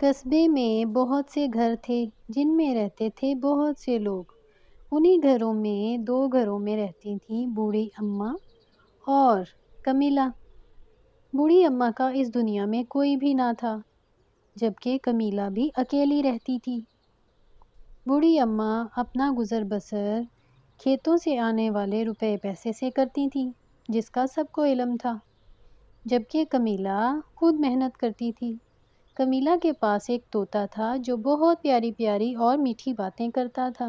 قصبے میں بہت سے گھر تھے جن میں رہتے تھے بہت سے لوگ۔ انہی گھروں میں 2 گھروں میں رہتی تھیں بوڑھی اماں اور کمیلا۔ بوڑھی اماں کا اس دنیا میں کوئی بھی نہ تھا، جبکہ کمیلا بھی اکیلی رہتی تھی۔ بوڑھی اماں اپنا گزر بسر کھیتوں سے آنے والے روپے پیسے سے کرتی تھی، جس کا سب کو علم تھا، جبکہ کمیلا خود محنت کرتی تھی۔ کمیلا کے پاس ایک طوطا تھا جو بہت پیاری پیاری اور میٹھی باتیں کرتا تھا۔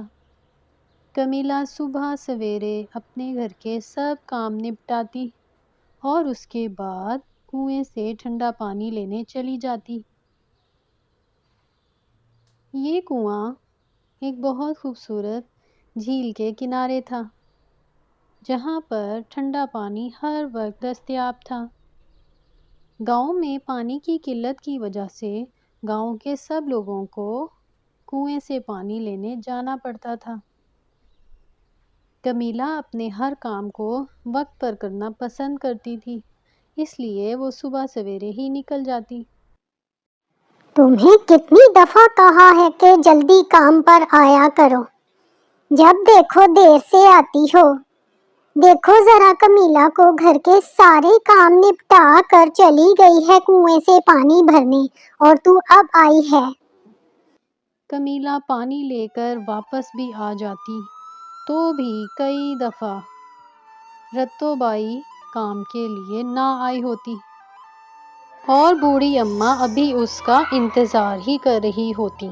کمیلا صبح سویرے اپنے گھر کے سب کام نپٹاتی اور اس کے بعد کنویں سے ٹھنڈا پانی لینے چلی جاتی۔ یہ کنواں ایک بہت خوبصورت جھیل کے کنارے تھا، جہاں پر ٹھنڈا پانی ہر وقت دستیاب تھا۔ گاؤں میں پانی کی قلت کی وجہ سے گاؤں کے سب لوگوں کو کنویں سے پانی لینے جانا پڑتا تھا۔ کمیلا اپنے ہر کام کو وقت پر کرنا پسند کرتی تھی، اس لیے وہ صبح سویرے ہی نکل جاتی۔ تمہیں کتنی دفعہ کہا ہے کہ جلدی کام پر آیا کرو، جب دیکھو دیر سے آتی ہو۔ دیکھو ذرا کمیلا کو، گھر کے سارے کام نپٹا کر چلی گئی ہے کنویں سے پانی بھرنے، اور تو اب آئی ہے۔ کمیلا پانی لے کر واپس بھی آ جاتی تو بھی کئی دفعہ رتو بائی کام کے لیے نہ آئی ہوتی اور بوڑھی اماں ابھی اس کا انتظار ہی کر رہی ہوتی۔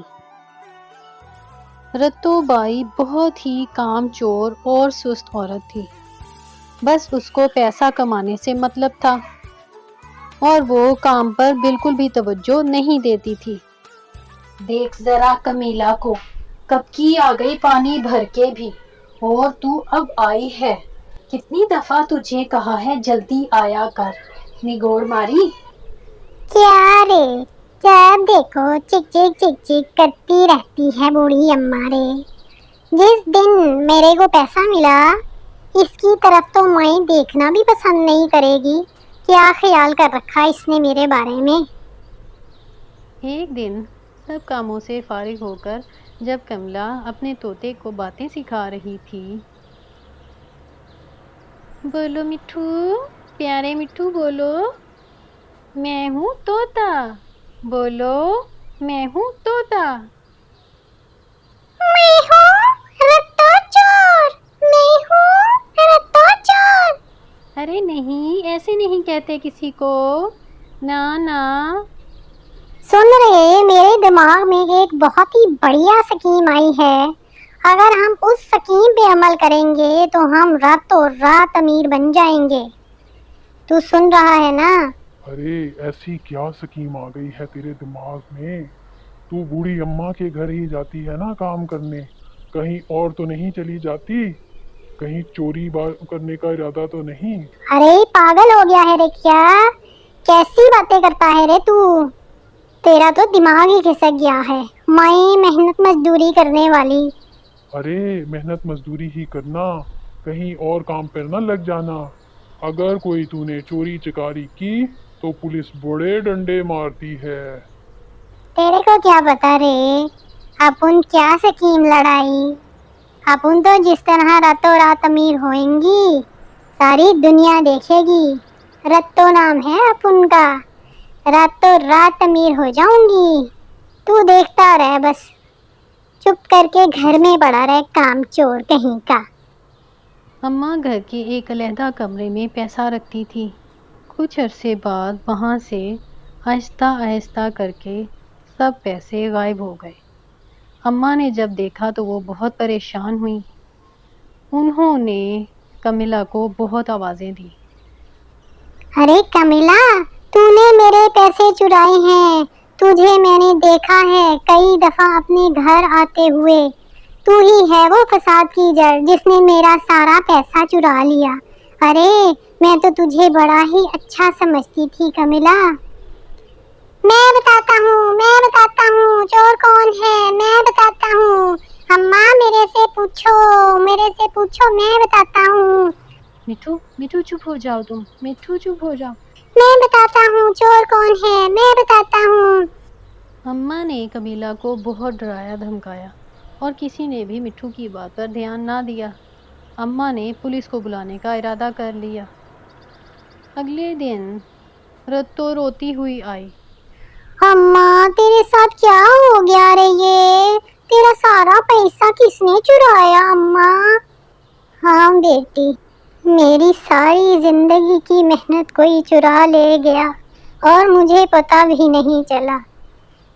رتو بائی بہت ہی کام چور اور سست عورت تھی، بس اس کو پیسہ کمانے سے مطلب تھا اور وہ کام پر بالکل بھی توجہ نہیں دیتی تھی۔ دیکھ ذرا کمیلا کو، کب کی آ گئی پانی بھر کے بھی، اور تو اب آئی ہے۔ کتنی دفعہ تجھے کہا ہے جلدی آیا کر، نگوڑ ماری۔ کیا رے، جب دیکھو چک چک چک چک کرتی رہتی ہے بوڑھی اماں رے۔ جس دن میرے کو پیسہ ملا، اس کی طرف تو میں دیکھنا بھی پسند نہیں کرے گی۔ کیا خیال کر رکھا اس نے میرے بارے میں؟ ایک دن سب کاموں سے فارغ ہو کر جب کملا اپنے طوطے کو باتیں سکھا رہی تھی، بولو مٹھو، پیارے مٹھو بولو، میں ہوں طوطا، بولو میں ہوں طوطا۔ میں ہوں رتو چور، میں ہوں رتو چور۔ ارے نہیں، ایسے نہیں کہتے کسی کو، نا نا۔ سن رہے، میرے دماغ میں ایک بہت ہی بڑھیا سکیم آئی ہے۔ اگر ہم اس سکیم پہ عمل کریں گے تو ہم راتوں رات امیر بن جائیں گے۔ تو سن رہا ہے نا؟ ارے ایسی کیا سکیم آ گئی ہے تیرے دماغ میں؟ تو بوڑھی اماں کے گھر ہی جاتی ہے نا کام کرنے، کہیں اور تو نہیں چلی جاتی؟ کہیں چوری کرنے کا ارادہ تو نہیں؟ ارے پاگل ہو گیا ہے رے کیا؟ کیسی باتیں کرتا ہے رے تو؟ تیرا تو دماغ ہی کھسک گیا ہے۔ میں محنت مزدوری کرنے والی۔ ارے محنت مزدوری ہی کرنا، کہیں اور کام پر نہ لگ جانا۔ اگر کوئی تو نے چوری چکاری کی تو پولیس بڑے ڈنڈے مارتی ہے۔ تیرے کو کیا پتا رے، اپن کیا سکیم لڑائی؟ اپن تو جس طرح راتوں رات امیر ہوئیں گی، ساری دنیا دیکھے گی۔ رتو نام ہے اپن کا، راتوں رات امیر ہو جاؤں گی۔ تو دیکھتا رہ بس، چپ کر کے گھر میں پڑا رہ کام چور کہیں کا۔ اماں گھر کے ایک علیحدہ کمرے میں پیسہ رکھتی تھی۔ کچھ عرصے بعد وہاں سے آہستہ آہستہ کر کے سب پیسے غائب ہو گئے۔ اماں نے جب دیکھا تو وہ بہت پریشان ہوئی۔ انہوں نے کمیلا کو بہت آوازیں دی۔ ارے کمیلا، تو نے میرے پیسے چرائے ہیں، تجھے میں نے دیکھا ہے کئی دفعہ اپنے گھر آتے ہوئے۔ تو ہی ہے وہ فساد کی جڑ جس نے میرا سارا پیسہ چرا لیا۔ ارے میں تو تجھے بڑا ہی اچھا سمجھتی تھی کمیلا۔ میں بتاتا ہوں چور کون ہے، میں بتاتا ہوں۔ اماں میرے سے پوچھو، میں بتاتا ہوں۔ مٹھو چپ ہو جاؤ، تم چپ ہو جاؤ۔ میں بتاتا ہوں چور کون ہے، میں بتاتا ہوں۔ اماں نے کمیلا کو بہت ڈرایا دھمکایا اور کسی نے بھی مٹھو کی بات پر دھیان نہ دیا۔ اماں نے پولیس کو بلانے کا ارادہ کر لیا۔ اگلے دن رتو روتی ہوئی آئی۔ اماں تیرے ساتھ کیا ہو گیا رے؟ یہ تیرا سارا پیسہ کس نے چرایا اماں؟ ہاں بیٹی، میری ساری زندگی کی محنت کوئی چرا لے گیا اور مجھے پتا بھی نہیں چلا۔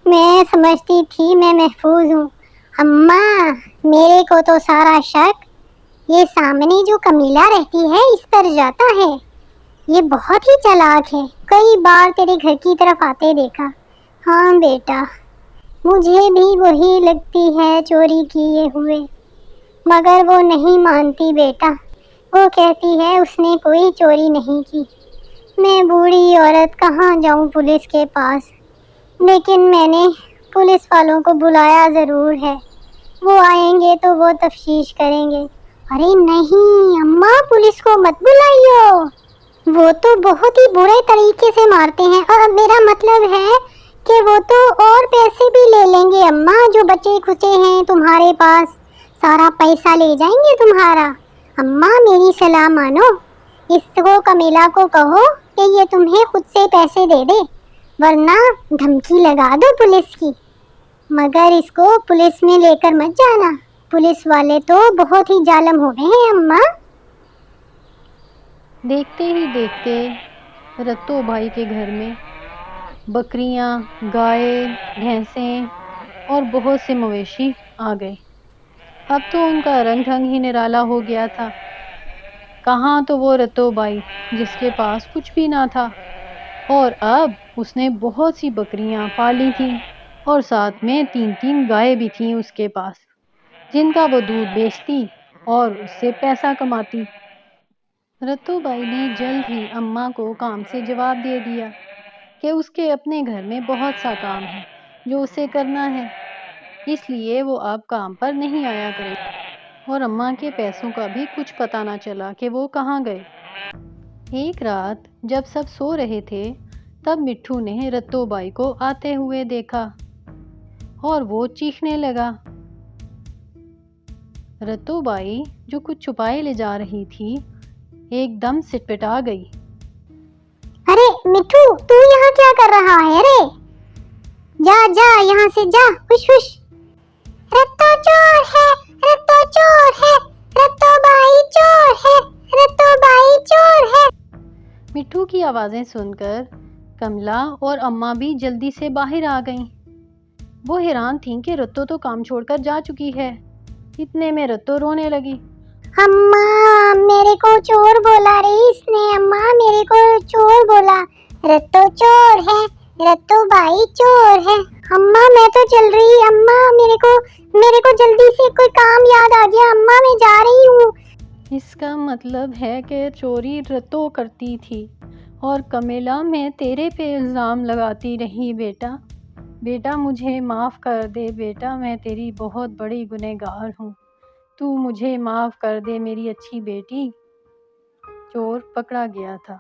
میں سمجھتی تھی میں محفوظ ہوں۔ اماں میرے کو تو سارا شک یہ سامنے جو کمیلا رہتی ہے اس پر جاتا ہے۔ یہ بہت ہی چالاک ہے، کئی بار تیرے گھر کی طرف آتے دیکھا۔ ہاں بیٹا، مجھے بھی وہی لگتی ہے چوری کیے ہوئے، مگر وہ نہیں مانتی بیٹا، وہ کہتی ہے اس نے کوئی چوری نہیں کی۔ میں بوڑھی عورت کہاں جاؤں پولیس کے پاس، لیکن میں نے پولیس والوں کو بلایا ضرور ہے، وہ آئیں گے تو وہ تفتیش کریں گے۔ ارے نہیں اماں، پولیس کو مت بلائیو، وہ تو بہت ہی برے طریقے سے مارتے ہیں، اور میرا مطلب ہے کہ وہ تو اور پیسے بھی لے لیں گے اماں، جو بچے کھچے ہیں تمہارے پاس سارا پیسہ لے جائیں گے تمہارا۔ اماں میری صلاح مانو، اس کو کمیلا کو کہو کہ یہ تمہیں خود سے پیسے دے دے، ورنہ دھمکی لگا دو پولیس کی، مگر اس کو پولیس میں لے کر مت جانا، پولیس والے تو بہت ہی ظالم ہو گئے ہیں اماں۔ دیکھتے ہی دیکھتے رتو بھائی کے گھر میں بکریاں، گائے، بھینسیں اور بہت سے مویشی آ گئے۔ اب تو ان کا رنگ ڈھنگ ہی نرالا ہو گیا تھا۔ کہاں تو وہ رتو بائی جس کے پاس کچھ بھی نہ تھا، اور اب اس نے بہت سی بکریاں پالی تھیں اور ساتھ میں 3 گائے بھی تھیں اس کے پاس، جن کا وہ دودھ بیچتی اور اس سے پیسہ کماتی۔ رتو بائی نے جلد ہی اماں کو کام سے جواب دے دیا کہ اس کے اپنے گھر میں بہت سا کام ہے جو اسے کرنا ہے، اس لیے وہ اب کام پر نہیں آیا کرے، اور اماں کے پیسوں کا بھی کچھ پتہ نہ چلا کہ وہ کہاں گئے۔ ایک رات جب سب سو رہے تھے تب مٹھو نے رتو بائی کو آتے ہوئے دیکھا اور وہ چیخنے لگا۔ رتو بائی جو کچھ چھپائے لے جا رہی تھی ایک دم سٹپٹا گئی۔ ارے مٹھو، تو یہاں کیا کر رہا ہے رے؟ جا جا یہاں سے جا، خوش خوش۔ رتو چور ہے، رتو چور ہے، رتو بائی چور ہے، رتو بائی چور ہے۔ مٹھو کی آوازیں سن کر کملا اور اماں بھی جلدی سے باہر آ گئیں۔ وہ حیران تھیں کہ رتو تو کام چھوڑ کر جا چکی ہے۔ اتنے میں رتو رونے لگی۔ اماں میرے کو چور بولا رے اس نے، اماں میرے کو چور بولا، رتو چور ہے، رتو بائی چور ہے۔ اماں میں تو چل رہی، اماں میرے کو جلدی سے کوئی کام یاد آ گیا، اماں میں جا رہی ہوں۔ اس کا مطلب ہے کہ چوری رتو کرتی تھی اور کمیلا میں تیرے پہ الزام لگاتی رہی۔ بیٹا مجھے معاف کر دے بیٹا، میں تیری بہت بڑی گنہگار ہوں، تو مجھے معاف کر دے میری اچھی بیٹی۔ چور پکڑا گیا تھا۔